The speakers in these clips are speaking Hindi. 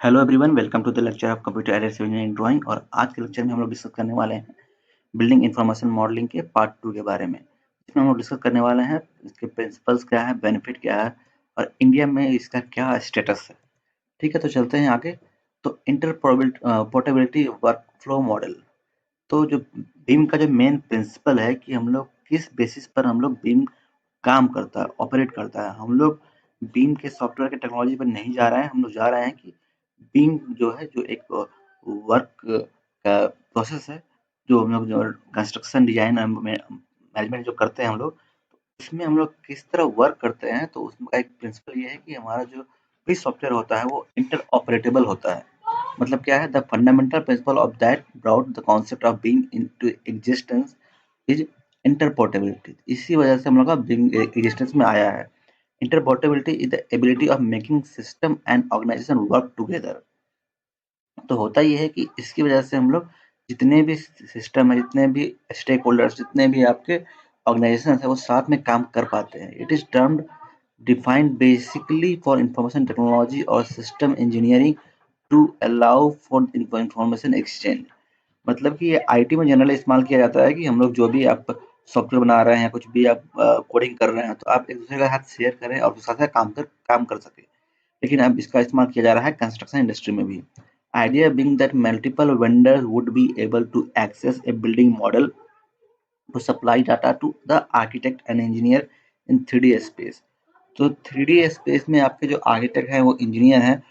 Hello everyone, welcome to the lecture of computer aided civil engineering drawing. और आज के लेक्चर में हम लोग डिस्कस करने वाले हैं बिल्डिंग इंफॉर्मेशन मॉडलिंग के पार्ट 2 के बारे में। इसमें हम लोग डिस्कस करने वाले हैं इसके प्रिंसिपल्स क्या है, बेनिफिट क्या है और इंडिया में इसका क्या स्टेटस है। ठीक है, तो चलते हैं आगे। तो पोर्टेबिलिटी वर्क फ्लो मॉडल। तो जो बीम का जो मेन प्रिंसिपल है कि हम लोग किस बेसिस पर हम लोग बीम काम करता है, ऑपरेट करता है। हम लोग बीम के सॉफ्टवेयर के टेक्नोलॉजी पर नहीं जा रहे हैं, हम लोग जा रहे हैं कि बीम जो है, जो एक वर्क का प्रोसेस है, जो हम लोग जो कंस्ट्रक्शन डिजाइन मैनेजमेंट जो करते हैं हम लोग, उसमें हम लोग किस तरह वर्क करते हैं। तो उसका एक प्रिंसिपल ये है कि हमारा जो भी सॉफ्टवेयर होता है वो इंटर ऑपरेटेबल होता है। मतलब क्या है, the fundamental principle of that brought the concept of being into existence is interoperability. इसी वजह से हम लोग का बीइंग एग्जिस्टेंस में आया है। Interoperability is the ability of making system and organisation work together. तो होता ये है कि इसकी वजह से हम लोग जितने भी सिस्टम है, जितने भी स्टेक होल्डर्स, जितने भी आपके ऑर्गेनाइजेशन है, वो साथ में काम कर पाते हैं। It is termed defined basically for information technology और system engineering to allow for information exchange. मतलब कि ये आईटी में जनरली इस्तेमाल किया जाता है कि हम लोग जो भी आप सॉफ्टवेयर बना रहे हैं, कुछ भी आप कोडिंग कर रहे हैं, तो आप एक दूसरे के साथ शेयर करें और उसके साथ काम कर सके। लेकिन अब इसका इस्तेमाल किया जा रहा है कंस्ट्रक्शन इंडस्ट्री में भी। Idea being that multiple vendors would be able to access a building model to supply data to the architect and engineer in 3D space। तो 3D स्पेस में आपके जो आर्किटेक्ट हैं, वो इंजीनियर हैं,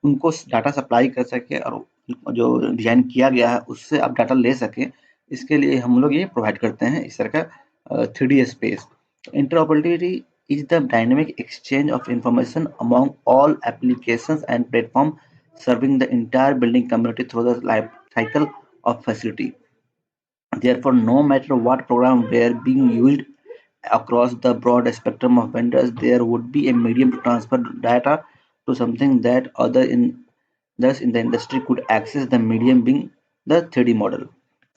उनको डाटा सप्लाई कर सके और जो डिजाइन किया गया है उससे आप डाटा ले सकें। इसके लिए हम लोग ये प्रोवाइड करते हैं इस तरह का 3D space. Interoperability is the dynamic exchange of information among all applications and platform serving the entire building community through the life cycle of facility. Therefore, no matter what program were being used across the broad spectrum of vendors, there would be a medium to transfer data to something that other in thus in the industry could access, the medium being the 3D model।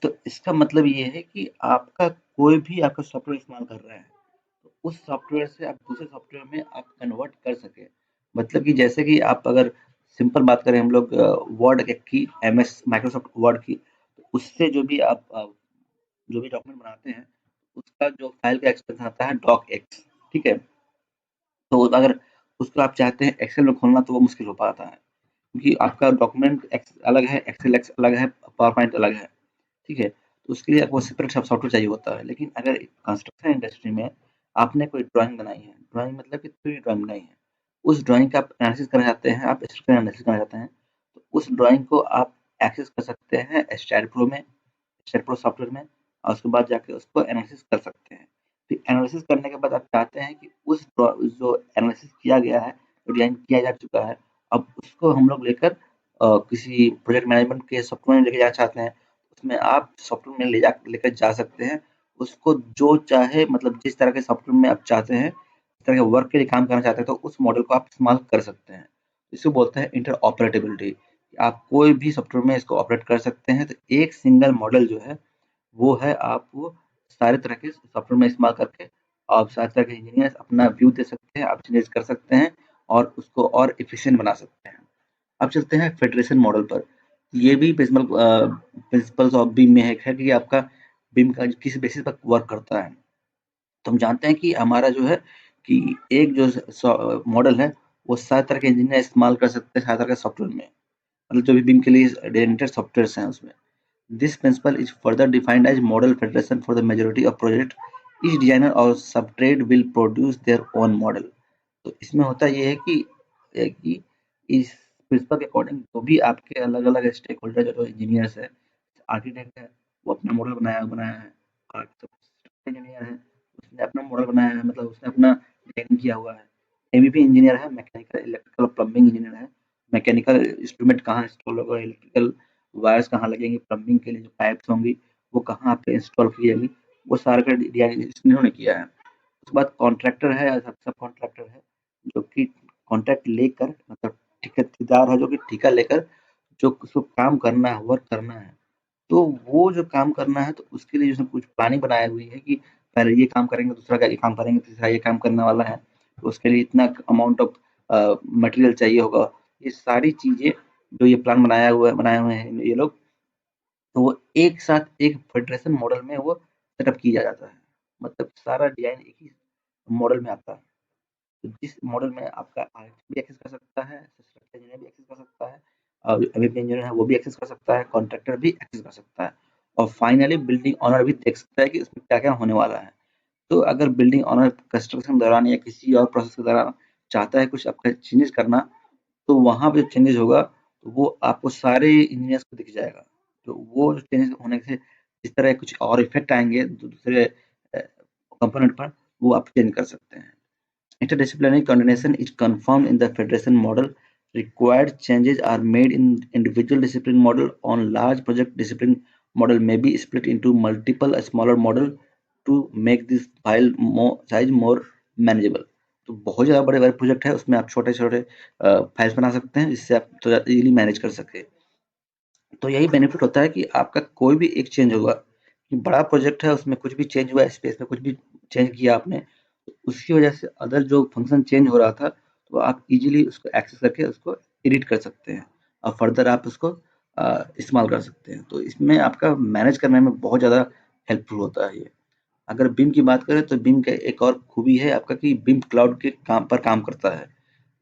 तो इसका मतलब ये है कि आपका कोई भी आपका सॉफ्टवेयर इस्तेमाल कर रहा है, तो उस सॉफ्टवेयर से आप दूसरे सॉफ्टवेयर में आप कन्वर्ट कर सके। मतलब कि जैसे कि आप अगर सिंपल बात करें हम लोग वर्ड की, एमएस माइक्रोसॉफ्ट वर्ड की, तो उससे जो भी आप जो भी डॉक्यूमेंट बनाते हैं, उसका जो फाइल का एक्सटेंशन आता है डॉक एक्स। ठीक है, तो अगर उसको आप चाहते हैं एक्सेल में खोलना, तो वो मुश्किल हो पाता है, क्योंकि आपका डॉक्यूमेंट एक्स अलग है, एक्सेल एक्स अलग है, पावर पॉइंट अलग है। ठीक है, तो उसके लिए आपको सेपरेट सॉफ्टवेयर चाहिए होता है। लेकिन अगर कंस्ट्रक्शन इंडस्ट्री में आपने कोई ड्राइंग बनाई है, ड्राइंग मतलब कि 3D ड्राइंग बनाई है, उस ड्राइंग का आप एनालिसिस करना चाहते हैं, आप स्ट्रक्चर एनालिसिस करना चाहते हैं, तो उस ड्राइंग को आप एक्सेस कर सकते हैं स्टैड प्रो में, स्टैड प्रो सॉफ्टवेयर में, और उसके बाद जाके उसको एनालिसिस कर सकते हैं। फिर एनालिसिस करने के बाद आप चाहते हैं कि जो एनालिसिस किया गया है, डिजाइन किया जा चुका है, अब उसको हम लोग लेकर किसी प्रोजेक्ट मैनेजमेंट के सॉफ्टवेयर में लेके जाना चाहते हैं, उसमें आप सॉफ्टवेयर में लेकर जा सकते हैं। उसको जो चाहे, मतलब जिस तरह के सॉफ्टवेयर में आप चाहते हैं, जिस तरह के वर्क के लिए काम करना चाहते हैं, तो उस मॉडल को आप इस्तेमाल कर सकते हैं। इसको बोलते हैं इंटर ऑपरेटेबिलिटी। आप कोई भी सॉफ्टवेयर में इसको ऑपरेट कर सकते हैं। तो एक सिंगल मॉडल जो है, वो है आप वो सारे तरह के सॉफ्टवेयर में इस्तेमाल करके आप सारे तरह के इंजीनियर अपना व्यू दे सकते हैं, आप चेंज कर सकते हैं और उसको और एफिशिएंट बना सकते हैं। अब चलते हैं फेडरेशन मॉडल पर। ये भी प्रिंसिपल्स ऑफ बीम में है कि आपका बीम का किस बेसिस पर वर्क करता है। तो हम जानते हैं कि हमारा जो है कि एक जो मॉडल है, वो सारे तरह के इंजीनियर इस्तेमाल कर सकते हैं सारे तरह के सॉफ्टवेयर में। मतलब जो भी बीम के लिए डेडिकेटेड सॉफ्टवेयर हैं उसमें। This principle is further defined as model federation for the majority of project. Each designer और sub trade will produce their own model. तो इसमें होता ये है कि इस प्रिंसिपल के अकॉर्डिंग जो भी आपके अलग अलग स्टेक होल्डर जो इंजीनियर्स है, आर्किटेक्ट है, वो अपना मॉडल बनाया बनाया है, और इंजीनियर है, उसने अपना मॉडल बनाया है, मतलब उसने अपना डिजाइन किया हुआ है। एमईपी इंजीनियर है, मैकेनिकल इलेक्ट्रिकल प्लम्बिंग इंजीनियर है, मैकेनिकल इंस्ट्रूमेंट कहाँ इंस्टॉल होगा, इलेक्ट्रिकल वायर्स कहाँ लगेंगी, प्लम्बिंग के लिए जो पाइप्स होंगी वो कहाँ पे इंस्टॉल की जाएगी, वो सारा का डिजाइन इन्होंने किया है। उसके बाद कॉन्ट्रैक्टर है या सब कॉन्ट्रैक्टर है, जो कि कॉन्ट्रैक्ट लेकर, मतलब ठेकेदार है जो कि ठेका लेकर जो उसको काम करना है, वर्क करना है, तो वो जो काम करना है, तो उसके लिए उसने कुछ प्लानिंग बनाई हुई है कि पहले ये काम करेंगे, दूसरा ये काम करेंगे, तीसरा ये काम करने वाला है, तो उसके लिए इतना अमाउंट ऑफ मटेरियल चाहिए होगा। ये सारी चीज़ें जो ये प्लान बनाए हुए हैं ये लोग, तो वो एक साथ एक फेडरेशन मॉडल में वो सेटअप किया जाता है। मतलब सारा डिज़ाइन एक ही मॉडल में आता है। तो जिस मॉडल में आपका आर्किटेक्ट भी एक्सेस कर सकता है, स्ट्रक्चरल इंजीनियर भी एक्सेस कर सकता है, और जो एमईपी इंजीनियर है वो भी एक्सेस कर सकता है, कॉन्ट्रैक्टर भी एक्सेस कर सकता है, और फाइनली बिल्डिंग ओनर भी देख सकता है कि उसमें क्या-क्या होने वाला है। तो अगर बिल्डिंग ओनर कंस्ट्रक्शन के दौरान या किसी और प्रोसेस के दौरान चाहता है कुछ आपका चेंजेस करना, तो वहाँ पे जो चेंजेस होगा, तो वो आपको सारे इंजीनियर्स को दिख जाएगा। तो वो जो चेंजेस होने से इस तरह कुछ और इफ़ेक्ट आएँगे दूसरे कंपोनेंट पर, वो आप चेंज कर सकते हैं। Interdisciplinary coordination is confirmed in the federation model. Required changes are made in individual discipline model. On large project, discipline model may be split into multiple smaller model to make this file more size more manageable. तो बहुत ज़्यादा बड़े-बड़े प्रोजेक्ट है, उसमें आप छोटे-छोटे फाइल्स बना सकते हैं, जिससे आप थोड़ा इजीली मैनेज कर सकें। तो यही बेनिफिट होता है कि आपका कोई भी एक चेंज होगा, कि बड़ा प्रोजेक्ट है उसमें कुछ भी चेंज हुआ, स्पेस में कुछ भी चेंज किया आपने, तो उसकी वजह से अदर जो फंक्शन चेंज हो रहा था, तो आप इजीली उसको एक्सेस करके उसको एडिट कर सकते हैं और फर्दर आप उसको इस्तेमाल कर सकते हैं। तो इसमें आपका मैनेज करने में बहुत ज़्यादा हेल्पफुल होता है ये। अगर बीम की बात करें तो बीम का एक और खूबी है आपका कि बीम क्लाउड के काम करता है।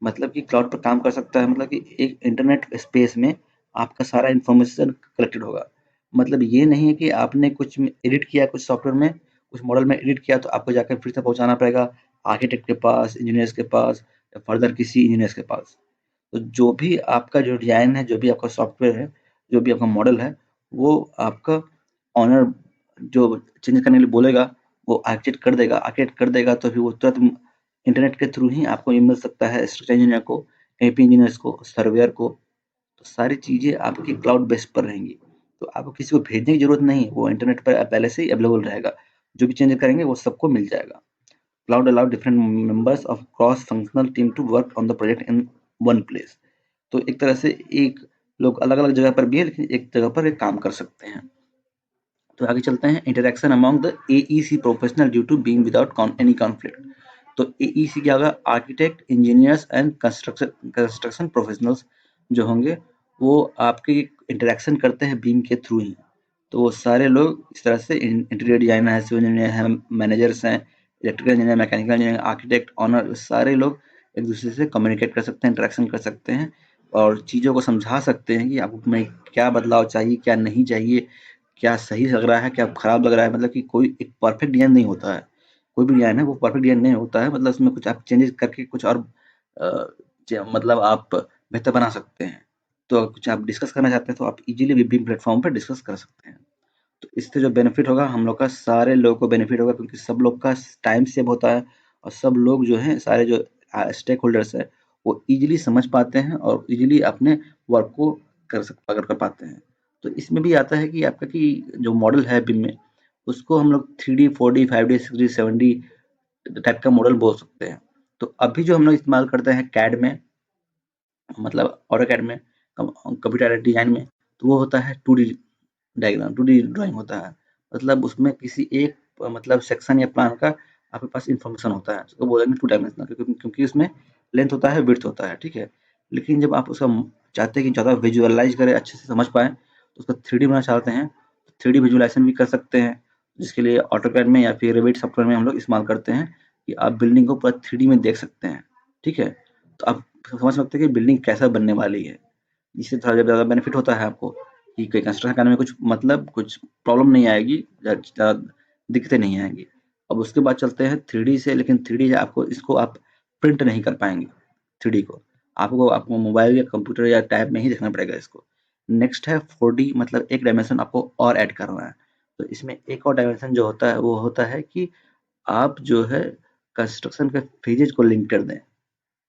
मतलब कि क्लाउड पर काम कर सकता है, मतलब कि एक इंटरनेट स्पेस में आपका सारा इन्फॉर्मेशन कलेक्टेड होगा। मतलब ये नहीं है कि आपने कुछ में एडिट किया कुछ सॉफ्टवेयर में, कुछ मॉडल में एडिट किया तो आपको जाकर फिर से पहुँचाना पड़ेगा आर्किटेक्ट के पास, इंजीनियर्स के पास या फर्दर किसी इंजीनियर्स के पास। तो जो भी आपका जो डिज़ाइन है, जो भी आपका सॉफ्टवेयर है, जो भी आपका मॉडल है, वो आपका ओनर जो चेंज करने के लिए बोलेगा, वो आर्किटेक्ट कर देगा तो फिर वो तुरंत इंटरनेट के थ्रू ही आपको ये मिल सकता है स्ट्रक्चरल इंजीनियर को, एपी इंजीनियर्स को, सर्वेयर को। तो सारी चीज़ें आपकी क्लाउड बेस पर रहेंगी। तो आपको किसी को भेजने की ज़रूरत नहीं है, वो इंटरनेट पर पहले से ही अवेलेबल रहेगा। जो भी चेंज करेंगे वो सबको मिल जाएगा। Cloud allow different members of cross functional team to work on the project in one place. तो एक तरह से एक लोग अलग-अलग जगह पर भी है, लेकिन एक जगह पर एक काम कर सकते हैं। तो आगे चलते हैं, interaction among the AEC professional due to being without any conflict. तो एईसी क्या होगा, architect, engineers and construction professionals जो होंगे, वो आपकी इंटरेक्शन करते हैं बीम के थ्रू ही। तो वो सारे लोग इस तरह से इंटीरियर डिजाइनर है, सिविल इंजीनियर हैं, मैनेजर्स हैं, electrical engineer, mechanical engineer, architect, owner, सारे लोग एक दूसरे से कम्युनिकेट कर सकते हैं, इंटरेक्शन कर सकते हैं और चीज़ों को समझा सकते हैं कि आपको में क्या बदलाव चाहिए, क्या नहीं चाहिए, क्या सही लग रहा है, क्या खराब लग रहा है। मतलब कि कोई एक परफेक्ट डिजाइन नहीं होता है। कोई भी डिजाइन है वो परफेक्ट डिजाइन नहीं होता है, मतलब उसमें कुछ आप चेंजेस करके कुछ और मतलब आप बेहतर बना सकते हैं। तो कुछ आप डिस्कस करना चाहते हैं तो आप इजीली बीम प्लेटफॉर्म पर डिस्कस कर सकते हैं। तो इससे जो बेनिफिट होगा हम लोग का, सारे लोगों को बेनिफिट होगा, क्योंकि सब लोग का टाइम सेव होता है और सब लोग जो हैं सारे जो स्टेक होल्डर्स है वो इजीली समझ पाते हैं और इजीली अपने वर्क को कर पाते हैं। तो इसमें भी आता है कि आपका कि जो मॉडल है बिम में, उसको हम लोग 3D 4D 5D 6D 7D type का मॉडल बोल सकते हैं। तो अभी जो हम लोग इस्तेमाल करते हैं कैड में, मतलब ऑटोकैड में, कंप्यूटर एडेड डिजाइन में, तो वो होता है 2D डायग्राम, 2D ड्राइंग होता है। मतलब उसमें किसी एक मतलब सेक्शन या प्लान का आपके पास इन्फॉर्मेशन होता है, उसको बोलेंगे टू डायमेंशनल, क्योंकि उसमें लेंथ होता है, विड्थ होता है, ठीक है। लेकिन जब आप उसका चाहते हैं कि ज़्यादा विजुअलाइज करें, अच्छे से समझ पाए, तो उसका 3D बनाना चाहते हैं, तो 3D विजुअलाइजेशन भी कर सकते हैं, जिसके लिए ऑटोकैड में या फिर रेविट सॉफ्टवेयर में हम लोग इस्तेमाल करते हैं कि आप बिल्डिंग को पूरा 3D में देख सकते हैं, ठीक है। तो आप समझ सकते हैं कि बिल्डिंग कैसा बनने वाली है। इससे थोड़ा ज़्यादा बेनिफिट होता है आपको कि कोई कंस्ट्रक्शन करने में कुछ मतलब कुछ प्रॉब्लम नहीं आएगी, ज़्यादा दिक्कतें नहीं आएँगी। अब उसके बाद चलते हैं 3D से, लेकिन 3D आपको इसको आप प्रिंट नहीं कर पाएँगे 3D को। आपको मोबाइल या कंप्यूटर या टैब में ही देखना पड़ेगा इसको। नेक्स्ट है 4D, मतलब एक डायमेंशन आपको और ऐड करना है। तो इसमें एक और डायमेंशन जो होता है वो होता है कि आप जो है कंस्ट्रक्शन के फेजेज़ को लिंक कर दें।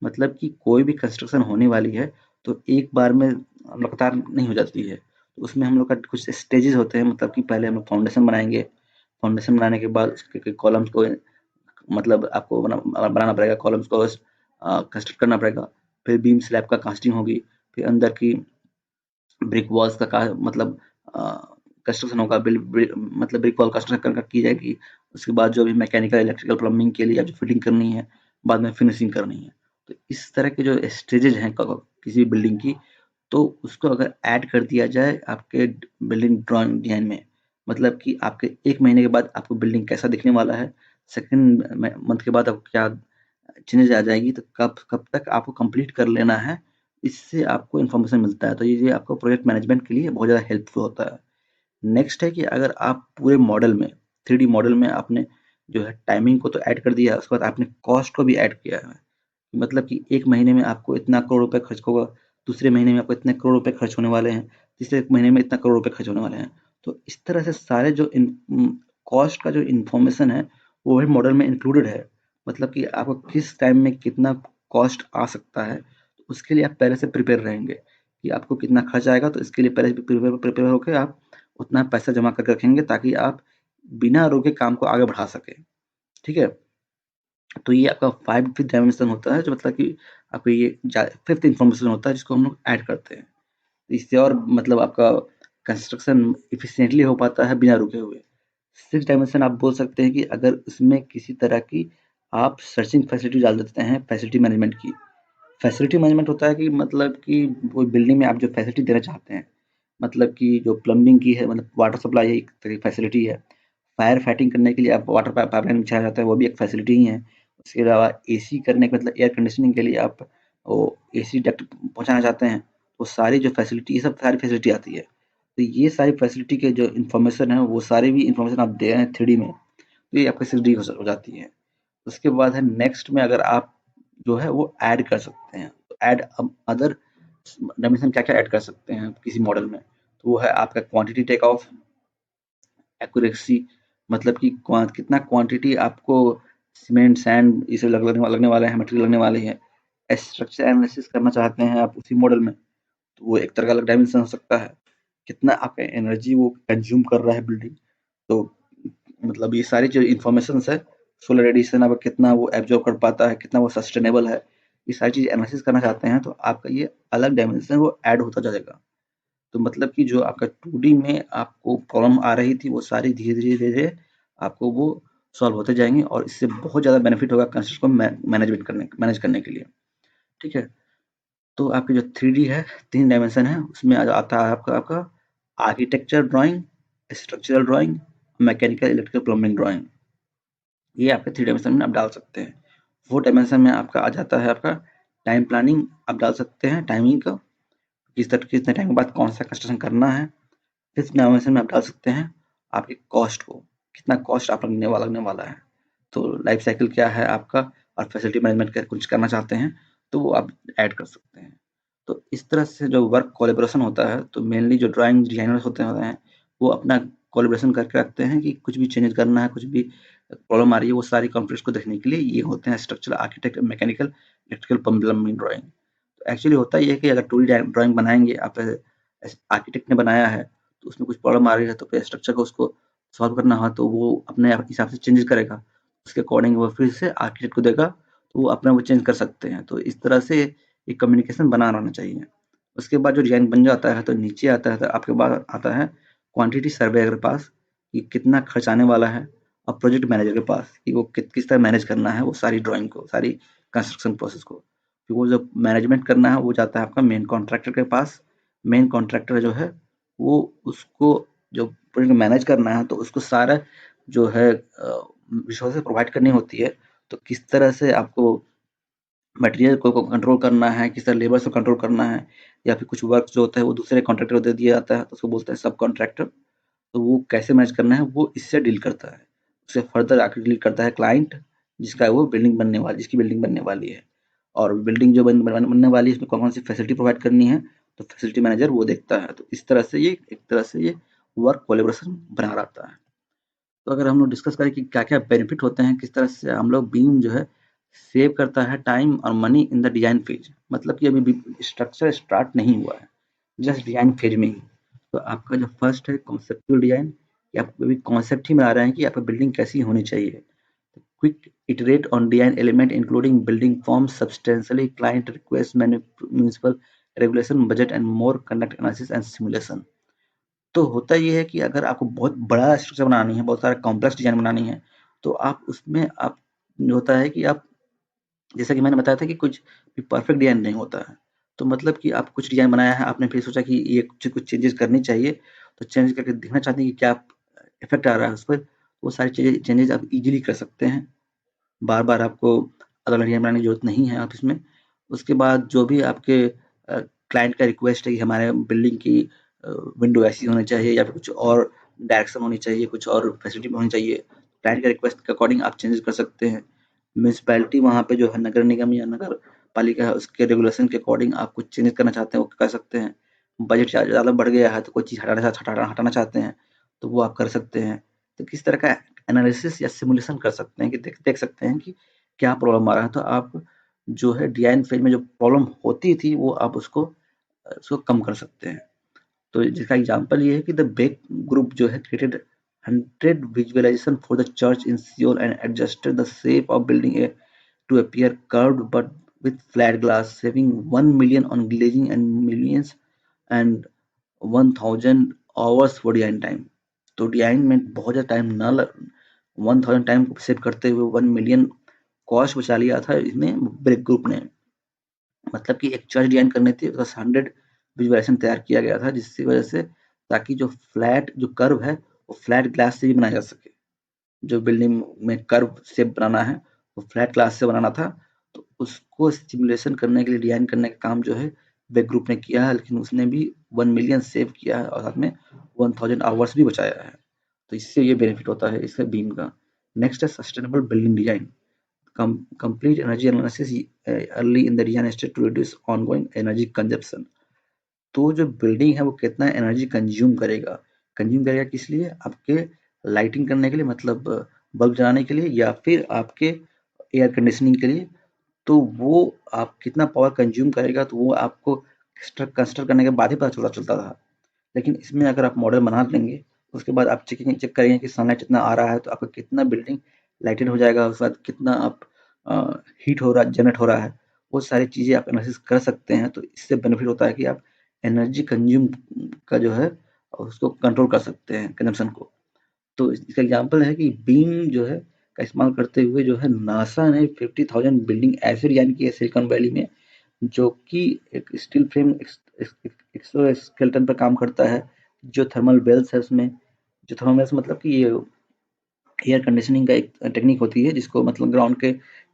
मतलब कि कोई भी कंस्ट्रक्शन होने वाली है तो एक बार में लगातार नहीं हो जाती है। तो उसमें हम लोग का कुछ स्टेजेस होते हैं, मतलब कि पहले हम लोग फाउंडेशन बनाएँगे। फाउंडेशन बनाने के बाद उसके कॉलम्स को मतलब आपको बनाना पड़ेगा, कॉलम्स को कंस्ट्रक्ट करना पड़ेगा। फिर बीम स्लैब का कास्टिंग होगी, फिर अंदर की ब्रिक वॉल्स का मतलब कंस्ट्रक्शन होगा, मतलब ब्रिक वॉल कंस्ट्रक्शन की जाएगी। उसके बाद जो भी मैकेनिकल, इलेक्ट्रिकल, प्लम्बिंग के लिए जो फिटिंग करनी है, बाद में फिनिशिंग करनी है। तो इस तरह के जो स्टेजेज हैं किसी बिल्डिंग की, तो उसको अगर ऐड कर दिया जाए आपके बिल्डिंग ड्राइंग डिजाइन में, मतलब कि आपके 1 महीने के बाद आपको बिल्डिंग कैसा दिखने वाला है, सेकंड मंथ के बाद आपको क्या चेंजेस आ जाएगी, तो कब कब तक आपको कंप्लीट कर लेना है, इससे आपको इन्फॉर्मेशन मिलता है। तो ये आपको प्रोजेक्ट मैनेजमेंट के लिए बहुत ज़्यादा हेल्पफुल होता है। नेक्स्ट है कि अगर आप पूरे मॉडल में 3D मॉडल में आपने जो है टाइमिंग को तो ऐड कर दिया है, उसके बाद आपने कॉस्ट को भी ऐड किया है। मतलब कि 1 महीने में आपको इतना करोड़ रुपए खर्च होगा, दूसरे महीने में आपको इतने करोड़ रुपए खर्च होने वाले हैं, तीसरे महीने में इतना करोड़ रुपए खर्च होने वाले हैं। तो इस तरह से सारे जो कॉस्ट का जो इन्फॉर्मेशन है, वो भी मॉडल में इंक्लूडेड है। मतलब कि आपको किस टाइम में कितना कॉस्ट आ सकता है, तो उसके लिए आप पहले से प्रिपेयर रहेंगे कि आपको कितना खर्च आएगा, तो इसके लिए पहले से प्रिपेयर प्रिपेयर होके आप उतना पैसा जमा करके रखेंगे ताकि आप बिना रोके काम को आगे बढ़ा सकें। ठीक है? तो ये आपका 5th डायमेंशन होता है, जो मतलब कि आपको ये 5th इन्फॉर्मेशन होता है जिसको हम लोग ऐड करते हैं। इससे और मतलब आपका कंस्ट्रक्शन एफिशिएंटली हो पाता है बिना रुके हुए। 6th डायमेंशन आप बोल सकते हैं कि अगर इसमें किसी तरह की आप सर्चिंग फैसिलिटी डाल देते हैं, फैसिलिटी मैनेजमेंट की। फैसिलिटी मैनेजमेंट होता है कि मतलब कि कोई बिल्डिंग में आप जो फैसिलिटी देना चाहते हैं, मतलब कि जो प्लम्बिंग की है, मतलब वाटर सप्लाई एक तरह की फैसिलिटी है। फायर फाइटिंग करने के लिए आप वाटर पाइपलाइन बिछाया जाता है, वो भी एक फैसिलिटी ही है। उसके अलावा एसी करने का मतलब एयर कंडीशनिंग के लिए आप वो एसी डक्ट पहुँचाना चाहते हैं, तो सारी जो फैसिलिटी, ये सब सारी फैसिलिटी आती है। तो ये सारी फैसिलिटी के जो इन्फॉर्मेशन है, वो सारी भी इन्फॉर्मेशन आप दे रहे हैं 3D में, तो ये आपकी 6D हो जाती है। उसके बाद है नेक्स्ट में अगर आप जो है वो ऐड कर सकते हैं, तो ऐड अदर डायमेंशन क्या-क्या ऐड कर सकते हैं किसी मॉडल में, तो वो है आपका क्वांटिटी टेक ऑफ, एक्यूरेसी, मतलब कि कितना क्वांटिटी आपको सीमेंट, सैंड ये सब लगने वाले हैं, मटेरियल लगने वाले हैं। स्ट्रक्चर एनालिसिस करना चाहते हैं आप उसी मॉडल में, तो वो एक तरह का अलग डायमेंशन हो सकता है। कितना आपका एनर्जी वो कंज्यूम कर रहा है बिल्डिंग, तो मतलब ये सारी जो इन्फॉर्मेशंस है, सोलर रेडिएशन आपका कितना वो एब्जॉर्ब कर पाता है, कितना वो सस्टेनेबल है, ये सारी चीज़ एनालिसिस करना चाहते हैं, तो आपका ये अलग डायमेंशन वो ऐड होता जाएगा। तो मतलब कि जो आपका 2D में आपको प्रॉब्लम आ रही थी, वो सारी धीरे-धीरे आपको वो सॉल्व होते जाएँगे और इससे बहुत ज़्यादा बेनिफिट होगा कंस्ट्रक्शन को मैनेज करने के लिए। ठीक है? तो आपकी जो 3D है, 3 डायमेंशन है, उसमें आता है आपका आपका architecture drawing, structural drawing, mechanical, electrical, plumbing drawing. ये आपके 3 डायमेंशन में आप डाल सकते हैं। 4 डायमेंशन में आपका आ जाता है आपका टाइम प्लानिंग, आप डाल सकते हैं टाइमिंग का, कितने टाइम के बाद कौन-सा कंस्ट्रक्शन करना है। 5th डायमेंशन में आप डाल सकते हैं आपकी कॉस्ट को, कितना कॉस्ट आप लगने वाला है। तो लाइफ साइकिल क्या है आपका, और फैसिलिटी मैनेजमेंट का कुछ करना चाहते हैं, तो वो आप ऐड कर सकते हैं। तो इस तरह से जो वर्क कोलैबोरेशन होता है, तो मेनली जो ड्राइंग डिज़ाइनर्स होते हैं, वो अपना कोलैबोरेशन करके रखते हैं कि कुछ भी चेंजेस करना है, कुछ भी प्रॉब्लम आ रही है, वो सारी कॉन्फ्लिक्ट्स को देखने के लिए ये होते हैं structural architect, mechanical, electrical, plumbing drawing. तो एक्चुअली होता ये है कि अगर 2D ड्राइंग बनाएँगे आप, आर्किटेक्ट ने बनाया है, तो उसमें कुछ प्रॉब्लम आ रही है, तो फिर स्ट्रक्चर को उसको सॉल्व करना हो, तो वो अपने आप हिसाब से चेंजेस करेगा। उसके अकॉर्डिंग वो फिर से आर्किटेक्ट को देगा, तो वो अपना वो चेंज कर सकते हैं। तो इस तरह से एक कम्युनिकेशन बना रहना चाहिए। उसके बाद जो डिज़ाइन बन जाता है, तो नीचे आता है, तो आपके पास आता है क्वांटिटी सर्वेयर के पास कि कितना खर्च आने वाला है, और प्रोजेक्ट मैनेजर के पास कि वो किस तरह मैनेज करना है वो सारी ड्राइंग को, सारी कंस्ट्रक्शन प्रोसेस को। फिर वो जो मैनेजमेंट करना है, वो जाता है आपका मेन कॉन्ट्रैक्टर के पास। मेन कॉन्ट्रैक्टर जो है, वो उसको जो प्रोजेक्ट मैनेज करना है, तो उसको सारा जो है रिसोर्सेज प्रोवाइड करनी होती है। तो किस तरह से आपको मटेरियल को कंट्रोल करना है, किस तरह लेबर्स को कंट्रोल करना है, या फिर कुछ वर्क जो होता है वो दूसरे कॉन्ट्रैक्टर को दे दिया जाता है, तो उसको बोलते हैं सब कॉन्ट्रैक्टर। तो वो कैसे मैनेज करना है, वो इससे डील करता है। उससे फर्दर आके डील करता है क्लाइंट, जिसका वो बिल्डिंग बनने वाली जिसकी बिल्डिंग बनने वाली है। और बिल्डिंग जो बनने वाली है, उसमें कौन-कौन सी फैसिलिटी प्रोवाइड करनी है, तो फैसिलिटी मैनेजर वो देखता है। तो इस तरह से ये एक तरह से ये वर्क कोलैबोरेशन बना रहता है। तो अगर हम लोग डिस्कस करें कि क्या-क्या बेनिफिट होते हैं, किस तरह से हम लोग बीम जो है सेव करता है टाइम और money in the design phase, मतलब कि अभी भी स्ट्रक्चर स्टार्ट नहीं हुआ है, जस्ट डिजाइन फेज में ही। तो आपका जो फर्स्ट है कॉन्सेप्चुअल डिजाइन, कि आप अभी कॉन्सेप्ट ही बना रहे हैं कि आपकी बिल्डिंग कैसी होनी चाहिए। Quick iterate on design element including building form substantially client request municipal regulation budget and more conduct analysis and simulation. तो होता ये है कि अगर आपको बहुत बड़ा स्ट्रक्चर बनानी है, बहुत सारा कॉम्प्लेक्स डिज़ाइन बनानी है, तो आप उसमें आप जो होता है कि आप, जैसा कि मैंने बताया था कि कुछ भी परफेक्ट डिज़ाइन नहीं होता है। तो मतलब कि आप कुछ डिज़ाइन बनाया है, आपने फिर सोचा कि ये कुछ चेंजेस करनी चाहिए, तो चेंज करके देखना चाहते हैं कि क्या इफ़ेक्ट आ रहा है उस पर, वो सारी चीज़ें चेंजेस आप ईज़िली कर सकते हैं। बार-बार आपको अलग-अलग डिज़ाइन बनाने की ज़रूरत नहीं है ऑफ़िस में। उसके बाद जो भी आपके क्लाइंट का रिक्वेस्ट है कि हमारे बिल्डिंग की विंडो ऐसी होनी चाहिए या फिर कुछ और डायरेक्शन होनी चाहिए, कुछ और फैसिलिटी होनी चाहिए, क्लाइंट के रिक्वेस्ट के अकॉर्डिंग आप चेंजेस कर सकते हैं। म्युनिसिपैलिटी वहाँ पे जो है नगर निगम या नगर पालिका है, उसके रेगुलेशन के अकॉर्डिंग आप कुछ चेंजेस करना चाहते हैं, वो कर सकते हैं। बजट ज़्यादा बढ़ गया है, तो कोई चीज़ हटाना चाहते हैं, तो वो आप कर सकते हैं। तो किस तरह का एनालिसिस या सिमुलेशन कर सकते हैं कि देख सकते हैं कि क्या प्रॉब्लम आ रहा है, तो आप जो है डिज़ाइन फेज में जो प्रॉब्लम होती थी, वो आप उसको कम कर सकते हैं। तो जिसका एग्जांपल ये है कि द बेक ग्रुप जो है created 100 visualisation for the church in Seoul and adjusted the shape of building a to appear curved but with flat glass, saving 1 million on glazing and millions and 1000 hours for design time. तो डिजाइन में बहुत ज़्यादा टाइम ना लग 1000 टाइम को सेव करते हुए 1 मिलियन कॉस्ट बचा लिया था इसने ब्रेक ग्रुप ने। मतलब कि एक चर्च डिजाइन करनी थी, उसका 100 विजुअलाइजेशन तैयार किया गया था, जिसकी वजह से ताकि जो कर्व है वो फ्लैट ग्लास से भी बनाया जा सके। जो बिल्डिंग में कर्व शेप बनाना है वो फ्लैट ग्लास से बनाना था, तो उसको सिमुलेशन करने के लिए डिजाइन करने का काम जो है बेक ग्रुप ने किया है, लेकिन उसने भी 1 मिलियन सेव किया है और साथ में 1000 आवर्स भी बचाया है। तो इससे ये बेनिफिट होता है इससे बीम का। नेक्स्ट है sustainable building design. complete energy analysis early in the design stage to reduce ongoing energy consumption। तो जो बिल्डिंग है वो कितना एनर्जी कंज्यूम करेगा किस लिए, आपके लाइटिंग करने के लिए, मतलब बल्ब जलाने के लिए या फिर आपके एयर कंडीशनिंग के लिए, तो वो आप कितना पावर कंज्यूम करेगा तो वो आपको कंस्ट्रक्ट करने के बाद ही पता चलता था। लेकिन इसमें अगर आप मॉडल बना लेंगे, उसके बाद आप चेक करेंगे कि सनलाइट कितना आ रहा है, तो आपका कितना बिल्डिंग लाइटेड हो जाएगा, उसके बाद कितना आप हीट हो रहा जनरेट हो रहा है, वो सारी चीज़ें आप एनालिसिस कर सकते हैं। तो इससे बेनिफिट होता है कि आप एनर्जी कंज्यूम का जो है उसको कंट्रोल कर सकते हैं कंजम्पशन को। तो इसका एग्जांपल है कि बीम जो है का इस्तेमाल करते हुए जो है नासा ने 50,000 बिल्डिंग ऐसे डिजाइन की है सिलिकॉन वैली में, जो कि एक स्टील फ्रेम एक्सोस्केलेटन पर काम करता है, जो थर्मल बेल्स है उसमें, जो थर्मल बेल्स मतलब कि ये एयर कंडीशनिंग का एक टेक्निक होती है, जिसको मतलब ग्राउंड के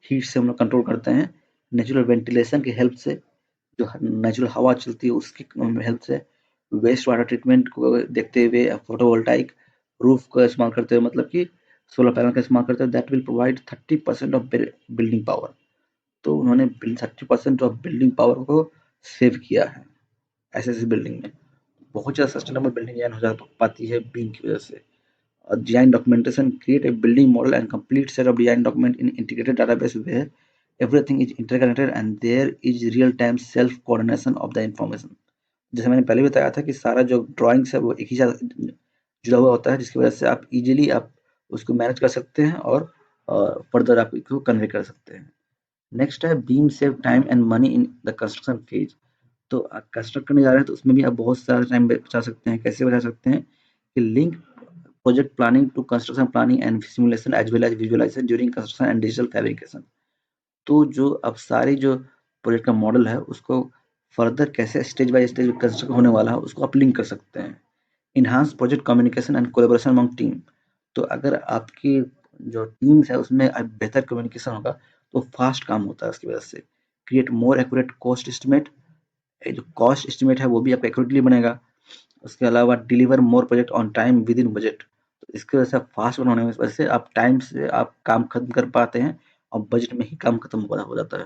हीट से हम लोग कंट्रोल करते हैं नेचुरल वेंटिलेशन की हेल्प से, जो नेचुरल हवा चलती है उसकी हेल्प से, वेस्ट वाटर ट्रीटमेंट को देखते हुए, फोटोवोल्टाइक रूफ का इस्तेमाल करते हुए, मतलब कि सोलर पैनल का इस्तेमाल करते हुए, that will provide 30% of building power. तो उन्होंने 30% ऑफ बिल्डिंग पावर को सेव किया है ऐसे ऐसे बिल्डिंग में। बहुत ज़्यादा सस्टेनेबल बिल्डिंग डिजाइन हो जा पाती है बीम की वजह से। design documentation create a building model and complete set of design document in integrated database where everything is interconnected and there is real time self coordination of the information। जैसे मैंने पहले बताया था कि सारा जो ड्राइंग्स है वो एक ही साथ जुड़ा हुआ होता है, जिसकी वजह से आप इजीली आप उसको मैनेज कर सकते हैं और फर्दर आप इसको कन्वे कर सकते हैं। नेक्स्ट है beam save time and money in the construction phase. तो आप कंस्ट्रक्ट करने जा रहे हैं तो उसमें भी आप बहुत सारा टाइम बचा सकते हैं। कैसे बचा सकते हैं कि link project planning to construction planning and simulation as well as visualisation during construction and digital fabrication. तो जो अब सारी जो प्रोजेक्ट का मॉडल है उसको फर्दर कैसे स्टेज बाय स्टेज कंस्ट्रक्ट होने वाला है उसको आप लिंक कर सकते हैं। Enhance project communication and collaboration among team. तो अगर आपकी जो टीम्स है उसमें बेहतर कम्युनिकेशन होगा तो फास्ट काम होता है उसकी वजह से। Create more accurate cost estimate. जो कॉस्ट एस्टिमेट है वो भी आपका एक्यूरेटली बनेगा। उसके अलावा deliver more project on time with in budget. तो इसकी वजह से आप फास्ट होने की वजह से आप टाइम से आप काम खत्म कर पाते हैं और बजट में ही काम खत्म हो जाता है।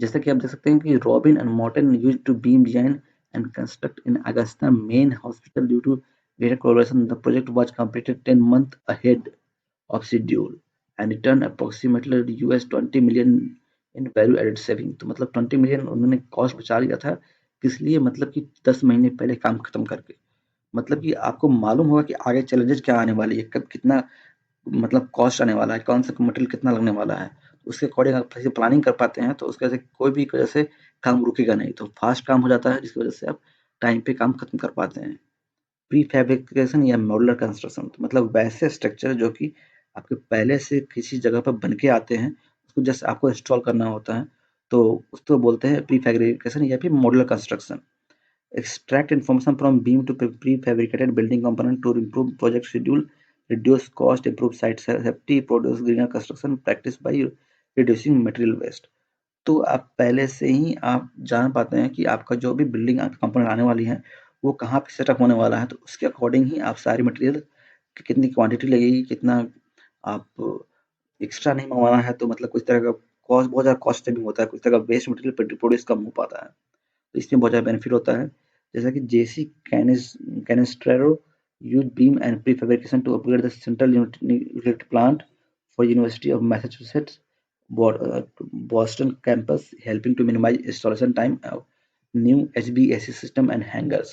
जैसा कि आप देख सकते हैं कि Robin and Morton use to BIM design and construct in Augusta main hospital due to greater collaboration. The project was completed 10 months ahead of schedule and returned approximately $20 million in value added saving। तो मतलब 20 मिलियन उन्होंने कॉस्ट बचा लिया था, किस लिए, मतलब कि 10 महीने पहले काम खत्म करके। मतलब कि आपको मालूम होगा कि आगे चैलेंजेस क्या आने वाली है, कब कितना मतलब कॉस्ट आने वाला है, कौन सा मटेरियल कितना लगने वाला है, उसके अकॉर्डिंग आप अच्छे से प्लानिंग कर पाते हैं, तो उसकी वजह से कोई भी वजह से काम रुकेगा नहीं, तो फास्ट काम हो जाता है, जिसकी वजह से आप टाइम पे काम खत्म कर पाते हैं। प्री फैब्रिकेशन या मॉड्यूलर कंस्ट्रक्शन, तो मतलब वैसे स्ट्रक्चर जो कि आपके पहले से किसी जगह पर बन के आते हैं, उसको जस्ट आपको इंस्टॉल करना होता है। तो उसको बोलते हैं प्रीफैब्रिकेशन या फिर modular construction. Extract information from BIM to prefabricated building component to improve project schedule, reduce cost, improve site safety, produce greener construction practice by reducing material waste। तो आप पहले से ही आप जान पाते हैं कि आपका जो भी बिल्डिंग कंपोनेंट आने वाली है वो कहाँ पे सेटअप होने वाला है, तो उसके अकॉर्डिंग ही आप सारी मटेरियल की कितनी क्वांटिटी लगेगी, कितना आप एक्स्ट्रा नहीं मंगवाना है, तो मतलब कुछ तरह का कॉस्ट, बहुत ज़्यादा कॉस्ट सेविंग होता है, कुछ तरह का वेस्ट मटेरियल प्रोड्यूस कम हो पाता है, तो इसमें बहुत ज़्यादा बेनिफिट होता है। जैसा कि J C Cannistraro use BIM and prefabrication to upgrade the central utility plant for University of Massachusetts Boston campus, helping to minimize installation time of new HVAC system and hangars।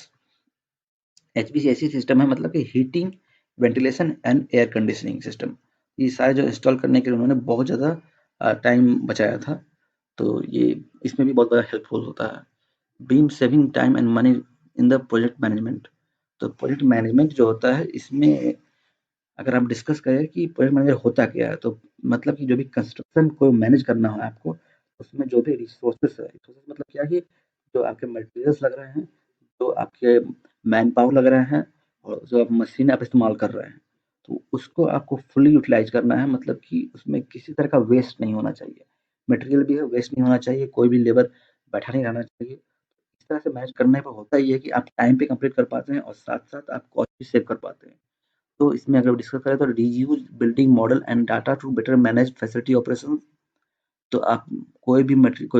HVAC system है मतलब कि heating, ventilation and air conditioning system. ये सारे जो इंस्टॉल करने के लिए उन्होंने बहुत ज़्यादा टाइम बचाया था, तो ये इसमें भी बहुत बड़ा हेल्पफुल होता है। Beam saving time and money in the project management. तो प्रोजेक्ट मैनेजमेंट जो होता है इसमें अगर आप डिस्कस करें कि प्रोजेक्ट मैनेजर होता क्या है, तो मतलब कि जो भी कंस्ट्रक्शन को मैनेज करना हो आपको, उसमें जो भी रिसोर्सेस है, रिसोर्सेस मतलब क्या है कि जो आपके मटेरियल्स लग रहे हैं, जो आपके मैन पावर लग रहे हैं, और जो आप मशीन आप इस्तेमाल कर रहे हैं, तो उसको आपको फुली यूटिलाइज करना है, मतलब कि उसमें किसी तरह का वेस्ट नहीं होना चाहिए। मटेरियल भी है, वेस्ट नहीं होना चाहिए, कोई भी लेबर बैठा नहीं रहना चाहिए। इस तरह से मैनेज करने पर होता ही है कि आप टाइम पे कंप्लीट कर पाते हैं और साथ-साथ आप कॉस्ट भी सेव कर पाते हैं। तो इसमें अगर डिस्कस करें तो reuse building model and data to better manage facility operation. तो आप कोई भी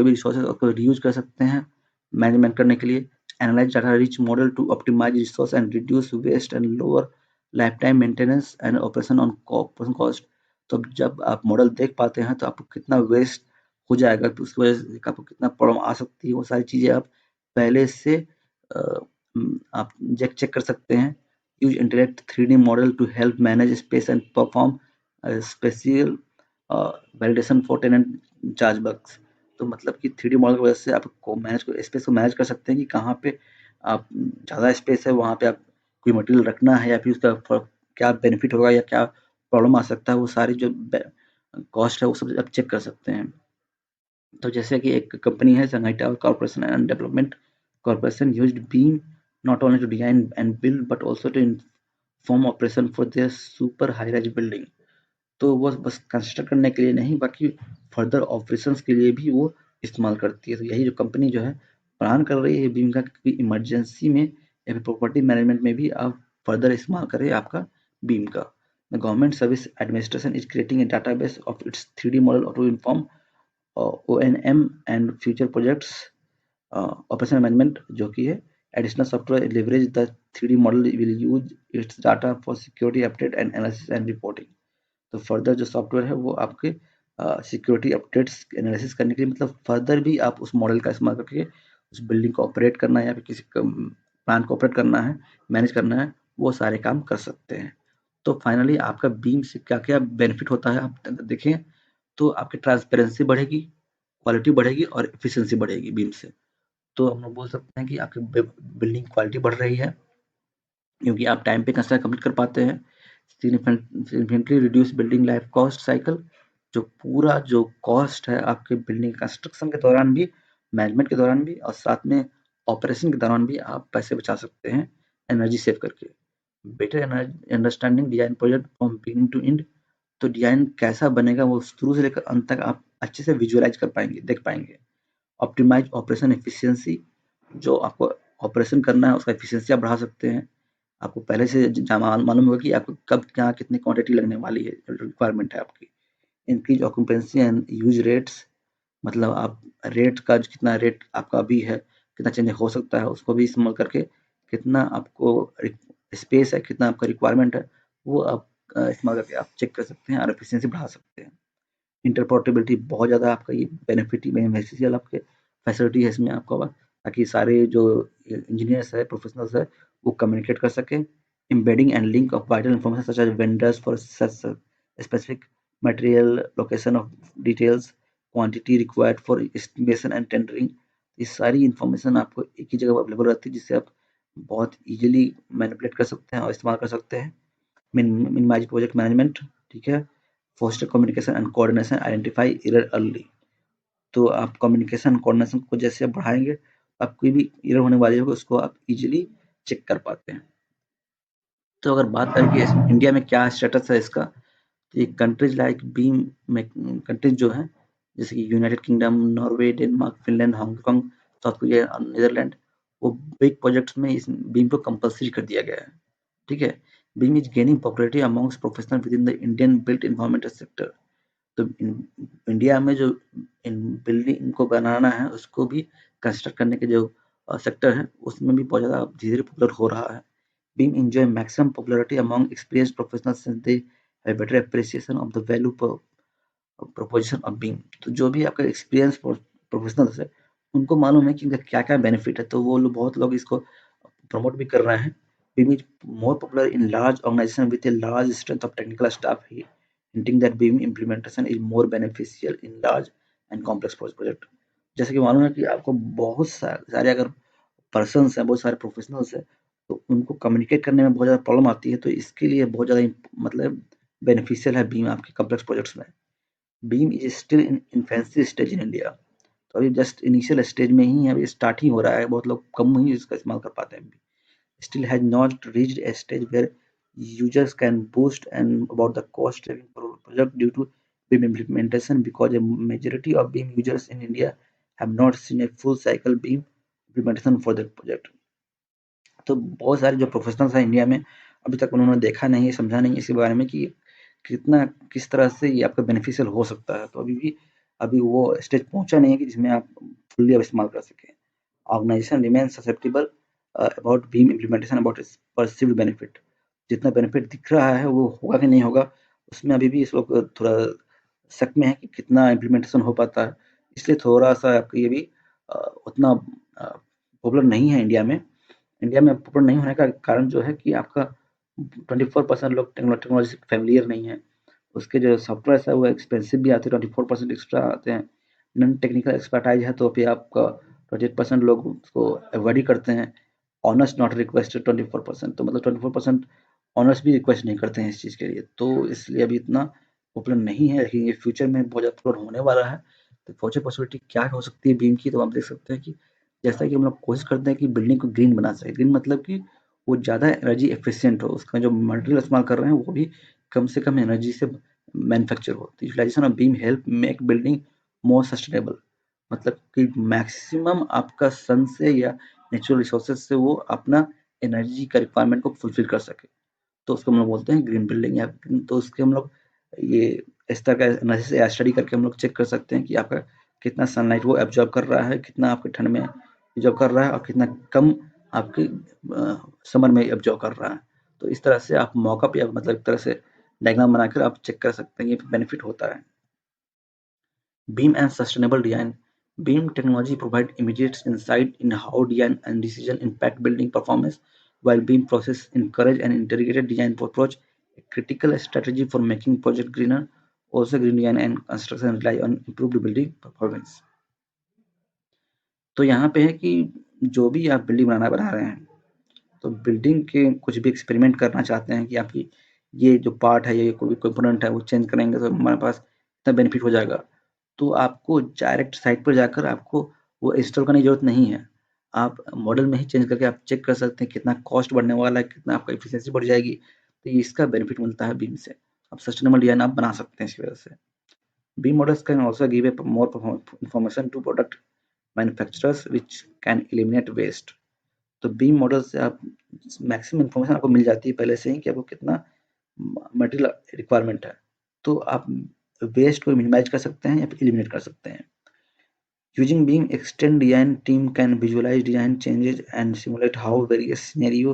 रिसोर्सेज को रीयूज कर सकते हैं मैनेजमेंट करने के लिए। Analyse data rich model to optimise resource and reduce waste and lower life time maintenance and operation on cost. तो जब आप मॉडल देख पाते हैं तो आपको कितना वेस्ट हो जाएगा, तो उसकी वजह से आपको कितना प्रॉब्लम आ सकती है, वो सारी चीज़ें आप पहले से आप चेक कर सकते हैं। Use interact 3D model to help manage space and perform spatial validation for tenant chargebacks. तो मतलब कि 3D मॉडल की वजह से आप स्पेस को मैनेज कर सकते हैं कि कहाँ पे आप ज़्यादा स्पेस है वहाँ पे आप कोई मटेरियल रखना है, या फिर उसका क्या बेनिफिट होगा या क्या प्रॉब्लम आ सकता है, वो सारी जो कॉस्ट है वो सब आप चेक कर सकते हैं। तो जैसे कि एक कंपनी है Shanghai tower corporation and development corporation used BIM not only to design and build but also to inform operation for their super high rise building. तो वो बस कंस्ट्रक्ट करने के लिए नहीं, बाकी फर्दर ऑपरेशंस के लिए भी वो इस्तेमाल करती है। तो यही जो कंपनी जो है प्लान कर रही है बीम का कि इमरजेंसी में या फिर प्रॉपर्टी मैनेजमेंट में भी आप फर्दर इस्तेमाल करें आपका बीम का। The government service administration is creating a database of its 3D model to inform O&M and future projects operation management, जो कि है additional software leverage the 3D model will use its data for security update and analysis and reporting. तो फर्दर जो सॉफ्टवेयर है वो आपके सिक्योरिटी अपडेट्स एनालिसिस करने के लिए, मतलब फर्दर भी आप उस मॉडल का इस्तेमाल करके उस बिल्डिंग को ऑपरेट करना है या फिर किसी प्लांट को ऑपरेट करना है, मैनेज करना है, वो सारे काम कर सकते हैं। तो फाइनली आपका बीम से क्या क्या बेनिफिट होता है आप देखें, तो आपकी ट्रांसपेरेंसी बढ़ेगी, क्वालिटी बढ़ेगी और एफिशिएंसी बढ़ेगी बीम से। तो हम लोग बोल सकते हैं कि आपकी बिल्डिंग क्वालिटी बढ़ रही है क्योंकि आप टाइम पे कंस्ट्रक्शन कंप्लीट कर पाते हैं। Significantly reduce building life cost cycle. जो पूरा जो कॉस्ट है आपके बिल्डिंग कंस्ट्रक्शन के दौरान भी, मैनेजमेंट के दौरान भी और साथ में ऑपरेशन के दौरान भी आप पैसे बचा सकते हैं एनर्जी सेव करके। Better understanding design project from beginning to end. तो डिजाइन कैसा बनेगा वो शुरू से लेकर अंत तक आप अच्छे से विजुअलाइज कर पाएंगे, देख पाएंगे। Optimise operation efficiency. जो आपको ऑपरेशन करना है उसका एफिशिएंसी आप बढ़ा सकते हैं। आपको पहले से मालूम होगा कि आपको कब क्या कितनी क्वांटिटी लगने वाली है, रिक्वायरमेंट है आपकी। Increase occupancy and use rates. मतलब आप रेट का कितना रेट आपका अभी है, कितना चेंज हो सकता है, उसको भी इस्तेमाल करके कितना आपको स्पेस है, कितना आपका रिक्वायरमेंट है, वो आप इस्तेमाल करके आप चेक कर सकते हैं और एफिशिएंसी बढ़ा सकते हैं। इंटरपोर्टेबिलिटी बहुत ज़्यादा आपका ये बेनिफिशियल आपके फैसिलिटी है इसमें आपका, ताकि सारे जो इंजीनियर्स है, प्रोफेशनल्स है, वो कम्युनिकेट कर सकें। Embedding and link of vital information such as vendors for such specific material, location of details, quantity required for estimation and tendering. ये सारी इन्फॉर्मेशन आपको एक ही जगह अवेलेबल रहती है, जिससे आप बहुत ईजिली मैनिपुलेट कर सकते हैं और इस्तेमाल कर सकते हैं। मिनिमाइज प्रोजेक्ट मैनेजमेंट, ठीक है। Foster communication and coordination, identify error early. तो आप कम्युनिकेशन कोऑर्डिनेशन को जैसे आप बढ़ाएंगे, आप कोई भी एरर होने वाली होगी उसको आप इजीली चेक कर पाते हैं। तो अगर बात करें कि इंडिया में क्या स्टेटस है इसका, तो ये कंट्रीज लाइक बीम में कंट्रीज जो है जैसे कि United kingdom, Norway, Denmark, Finland, Hong Kong, south Korea और नीदरलैंड, वो बिग प्रोजेक्ट्स में इस बीम को कंपल्सरी कर दिया गया है। ठीक है, beam is gaining popularity amongst professional with in the Indian built environmental sector. तो इंडिया में जो इन बिल्डिंग को बनाना है उसको भी कंस्ट्रक्ट करने के जो सेक्टर है उसमें भी बहुत ज़्यादा धीरे धीरे पॉपुलर हो रहा है। Beam enjoy maximum popularity among experienced professionals since they have better appreciation of the value proposition of beam. तो जो भी आपका एक्सपीरियंस प्रोफेशनल्स है उनको मालूम है कि इनका क्या क्या बेनिफिट है, तो वो लोग बहुत लोग इसको प्रमोट भी कर रहे हैं। BIM is more popular in large organisation with a large strength of technical staff, hinting that beam implementation is more beneficial in large and complex project। जैसे कि मालूम है कि आपको बहुत सारे अगर पर्सन हैं, बहुत सारे प्रोफेशनल्स हैं, तो उनको कम्युनिकेट करने में बहुत ज़्यादा प्रॉब्लम आती है, तो इसके लिए बहुत ज़्यादा मतलब बेनिफिशियल है बीम आपके कॉम्प्लेक्स प्रोजेक्ट्स में। Beam is still in infancy stage in India, तो अभी जस्ट इनिशियल स्टेज में ही है, अभी स्टार्ट ही हो रहा है, बहुत लोग कम ही इसका इस्तेमाल कर पाते हैं। Still has not reached a stage where users can boast and about the cost saving project due to BIM implementation, because a majority of BIM users in India have not seen a full cycle BIM implementation for their project। तो बहुत सारे जो प्रोफेशनल्स हैं इंडिया में अभी तक उन्होंने देखा नहीं, समझा नहीं इसके बारे में कि कितना किस तरह से ये आपका बेनिफिशियल हो सकता है। तो अभी वो स्टेज पहुंचा नहीं है कि जिसमें आप फुल्ली अब इस्तेमाल कर सकें। Organisation remain susceptible about BIM implementation about its perceived benefit. जितना बेनिफिट दिख रहा है वो होगा कि नहीं होगा, उसमें अभी भी इस लोग थोड़ा शक में है कि कितना इम्प्लीमेंटेशन हो पाता है। इसलिए थोड़ा सा आपका ये भी उतना पॉपुलर नहीं है इंडिया में। इंडिया में पॉपुलर नहीं होने का कारण जो है कि आपका 24% लोग टेक्नोलॉजी से फेमिलियर नहीं है। उसके जो सॉफ्टवेयर है वो एक्सपेंसिव भी आते हैं, 24% एक्स्ट्रा आते हैं। नॉन टेक्निकल एक्सपर्टाइज है तो फिर आपका 28% लोग उसको अवॉइड ही करते हैं। ऑनर्स नॉट रिक्वेस्टेड 24%, तो मतलब 24% ऑनर्स भी रिक्वेस्ट नहीं करते हैं इस चीज़ के लिए, तो इसलिए अभी इतना पॉपुलर नहीं है, लेकिन ये फ्यूचर में बहुत ज़्यादा पॉपुलर होने वाला है। तो फ्यूचर पॉसिबिलिटी क्या हो सकती है बीम की, तो आप देख सकते हैं कि जैसा कि हम लोग कोशिश करते हैं कि बिल्डिंग को ग्रीन बना सके। ग्रीन मतलब कि वो ज़्यादा एनर्जी एफिशिएंट हो, उसका जो मटेरियल इस्तेमाल कर रहे हैं वो भी कम से कम एनर्जी से मैन्युफैक्चर हो। तो utilisation of BIM help make building more sustainable, मतलब कि मैक्सिमम आपका सन से या नेचुरल रिसोर्सेज से वो अपना एनर्जी का रिक्वायरमेंट को फुलफिल कर सके, तो उसको हम लोग बोलते हैं ग्रीन बिल्डिंग। या तो उसके हम लोग ये इस तरह का एनालिसिस या स्टडी करके हम लोग चेक कर सकते हैं कि आपका कितना सनलाइट वो एब्जॉर्ब कर रहा है, कितना आपके ठंड में एब्जॉर्ब कर रहा है और कितना कम आपके समर में एब्जॉर्ब कर रहा है। तो इस तरह से आप मॉकअप या मतलब एक तरह से डायग्राम बनाकर आप चेक कर सकते हैं, ये बेनिफिट होता है। BIM and sustainable design. BIM technology provide immediate insight in how design and decision impact building performance, while BIM process encourage an integrated design approach, a critical strategy for making project greener. Also, green design and construction rely on improved building performance। तो यहाँ पे है कि जो भी आप बिल्डिंग बना रहे हैं, तो बिल्डिंग के कुछ भी एक्सपेरिमेंट करना चाहते हैं कि आपकी ये जो पार्ट है, ये कोई कंपोनेंट है वो चेंज करेंगे तो हमारे पास इतना बेनिफिट हो जाएगा। तो आपको डायरेक्ट साइट पर जाकर आपको वो इंस्टॉल करने की ज़रूरत नहीं है। आप मॉडल में ही चेंज करके आप चेक कर सकते हैं कितना कॉस्ट बढ़ने वाला है, कितना आपका एफिशिएंसी बढ़ जाएगी। तो ये इसका बेनिफिट मिलता है बीम से। आप सस्टेनेबल डिज़ाइन आप बना सकते हैं इसकी वजह से। BIM models can also give a more information to product manufacturers which can eliminate waste. तो बीम मॉडल से आप मैक्सिमम इन्फॉर्मेशन आपको मिल जाती है पहले से ही कि आपको कितना मटेरियल रिक्वायरमेंट है, तो आप वेस्ट को मिनिमाइज कर सकते हैं या फिर एलिमिनेट कर सकते हैं। Using BIM extend design team can visualise design changes and simulate how various scenario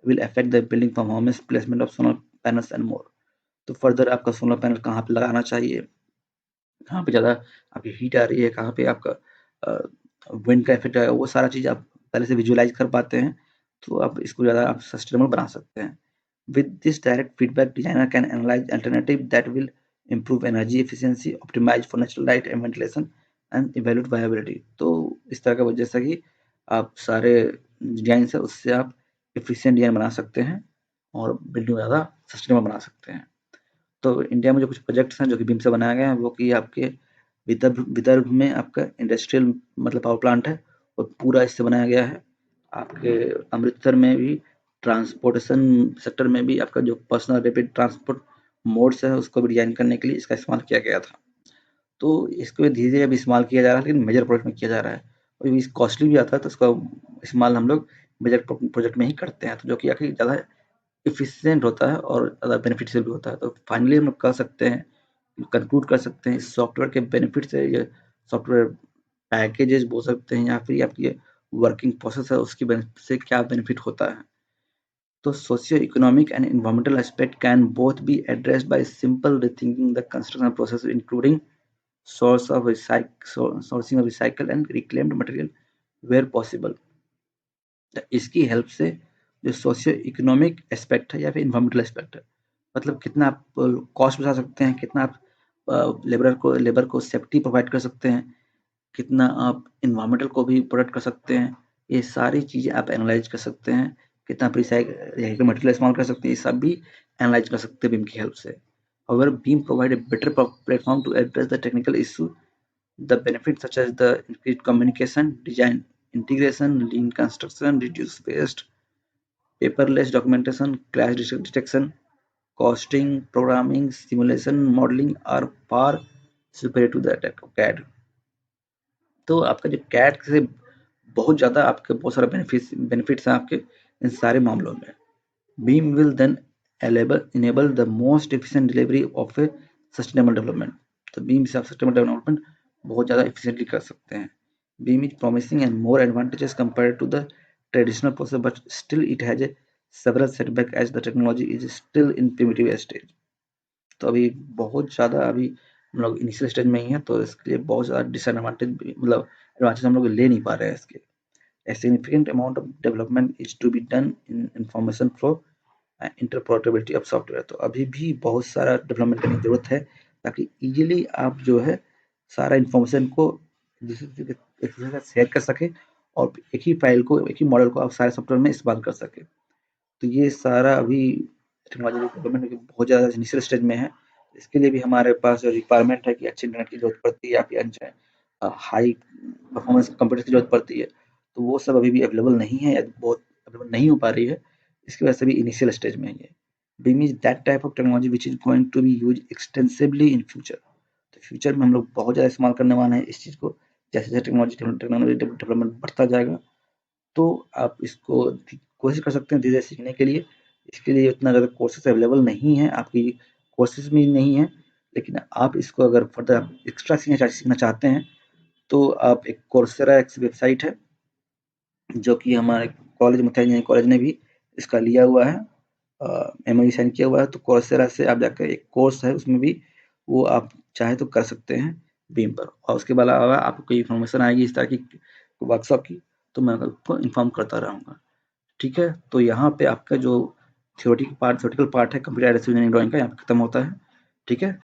will affect the building performance, placement of solar panels and more. तो फर्दर आपका सोलर पैनल कहाँ पे लगाना चाहिए, कहाँ पे ज़्यादा आपकी हीट आ रही है, कहाँ पे आपका विंड का इफेक्ट है, वो सारा चीज़ आप पहले से विजुअलाइज कर पाते हैं, तो आप इसको ज़्यादा आप सस्टेनेबल बना सकते हैं। With this direct feedback, designer can analyze alternative that will improve energy efficiency, optimize for natural light and ventilation, and evaluate viability। तो इस तरह का जैसा कि आप सारे डिजाइन है उससे आप एफिशिएंट डिजाइन बना सकते हैं और बिल्डिंग ज़्यादा सस्टेनेबल बना सकते हैं। तो इंडिया में जो कुछ प्रोजेक्ट्स हैं जो कि बीम से बनाए गए हैं वो कि आपके विदर्भ में आपका इंडस्ट्रियल मतलब पावर प्लांट है और पूरा इससे बनाया गया है। आपके अमृतसर में भी ट्रांसपोर्टेशन सेक्टर में भी आपका जो पर्सनल रैपिड ट्रांसपोर्ट मोड्स है उसको भी डिजाइन करने के लिए इसका इस्तेमाल किया गया था। तो इसको धीरे धीरे अभी इस्तेमाल किया जा रहा है, लेकिन मेजर प्रोजेक्ट में किया जा रहा है और ये कॉस्टली भी आता है, तो इसका इस्तेमाल हम लोग मेजर प्रोजेक्ट में ही करते हैं, तो जो कि आखिर ज़्यादा एफिशिएंट होता है और ज़्यादा बेनिफिशियल भी होता है। तो फाइनली हम लोग कह सकते हैं, कंक्लूड कर सकते हैं इस सॉफ्टवेयर के बेनिफिट से, ये सॉफ्टवेयर पैकेजेस बोल सकते हैं या फिर आपकी वर्किंग प्रोसेस है उसकी से क्या बेनिफिट होता है। तो socio economic and environmental aspect can both be addressed by simple rethinking the construction process, including sourcing of recycled and reclaimed material where possible। इसकी हेल्प से जो सोशियो इकोनॉमिक एस्पेक्ट है या फिर इन्वायरमेंटल एस्पेक्ट है, मतलब कितना आप कॉस्ट बचा सकते हैं, कितना आप लेबर को सेफ्टी प्रोवाइड कर सकते हैं, कितना आप इन्वायरमेंटल को भी प्रोटेक्ट कर सकते हैं, ये सारी चीज़ें आप एनालाइज कर सकते हैं। कितना आप रिसाइकल मटेरियल इस्तेमाल कर सकते हैं, ये सब भी एनालाइज कर सकते हैं बीम की हेल्प से। However, BEAM provide a better platform to address the technical issue. The benefits such as the increased communication, design integration, lean construction, reduce waste, paperless documentation, clash detection, costing, programming, simulation, modeling are far superior to the CAD। तो आपका जो कैट से बहुत ज़्यादा आपके बहुत सारे बेनिफिट्स हैं आपके इन सारे मामलों में। BIM will then enable the most efficient delivery of a sustainable development। तो बीम से आप sustainable development बहुत ज़्यादा efficiently कर सकते हैं। Beam is promising and more advantages compared to the traditional process, but still it has a several setback as the technology is still in primitive stage। तो अभी बहुत ज़्यादा अभी हम लोग इनिशियल स्टेज में ही हैं, तो इसके लिए बहुत ज़्यादा डिसएडवांटेज मतलब एडवांटेज हम लोग ले नहीं पा रहे हैं इसके। A significant amount of development is to be done in information flow interoperability of software. तो अभी भी बहुत सारा डेवलपमेंट करने की जरूरत है ताकि इजीली आप जो है सारा इंफॉर्मेशन को एक दूसरे के साथ शेयर कर सके और एक ही फाइल को, एक ही मॉडल को आप सारे सॉफ्टवेयर में इस्तेमाल कर सके। तो ये सारा अभी टेक्नोलॉजी डेवलपमेंट बहुत ज़्यादा इनिशियल स्टेज में है। इसके लिए भी हमारे पास जो रिक्वायरमेंट है कि अच्छे इंटरनेट की जरूरत पड़ती है या फिर अच्छे हाई परफॉर्मेंस कंप्यूटर की जरूरत पड़ती है, तो वो सब अभी भी अवेलेबल नहीं है या बहुत अवेलेबल नहीं हो पा रही है। इसकी वजह से भी इनिशियल स्टेज में है ये। BIM is that type of technology which is going to be use extensively in future. तो फ्यूचर में हम लोग बहुत ज़्यादा इस्तेमाल करने वाले हैं इस चीज़ को। जैसे जैसे टेक्नोलॉजी डेवलपमेंट बढ़ता जाएगा, तो आप इसको कोशिश कर सकते हैं धीरे-धीरे सीखने के लिए। इसके लिए उतना ज़्यादा कोर्सेज़ अवेलेबल नहीं है, आपकी कोर्सेज़ भी नहीं है, लेकिन आप इसको अगर फर्दर एक्स्ट्रा सीखना चाहते हैं, तो आप एक कोर्सेरा एक वेबसाइट है, जो कि हमारे कॉलेज मुथैया इंजीनियरिंग कॉलेज ने भी इसका लिया हुआ है, एमओयू साइन किया हुआ है। तो कोर्सेरा से आप जाकर एक कोर्स है, उसमें भी वो आप चाहें तो कर सकते हैं बीम पर। और उसके अलावा आपको कोई इन्फॉर्मेशन आएगी इस तरह की वर्कशॉप की, तो मैं आपको इन्फॉर्म करता रहूँगा। ठीक है, तो यहाँ पे आपका जो थ्योरेटिकल पार्ट है computer aided civil engineering drawing का, यहाँ पे खत्म होता है। ठीक है।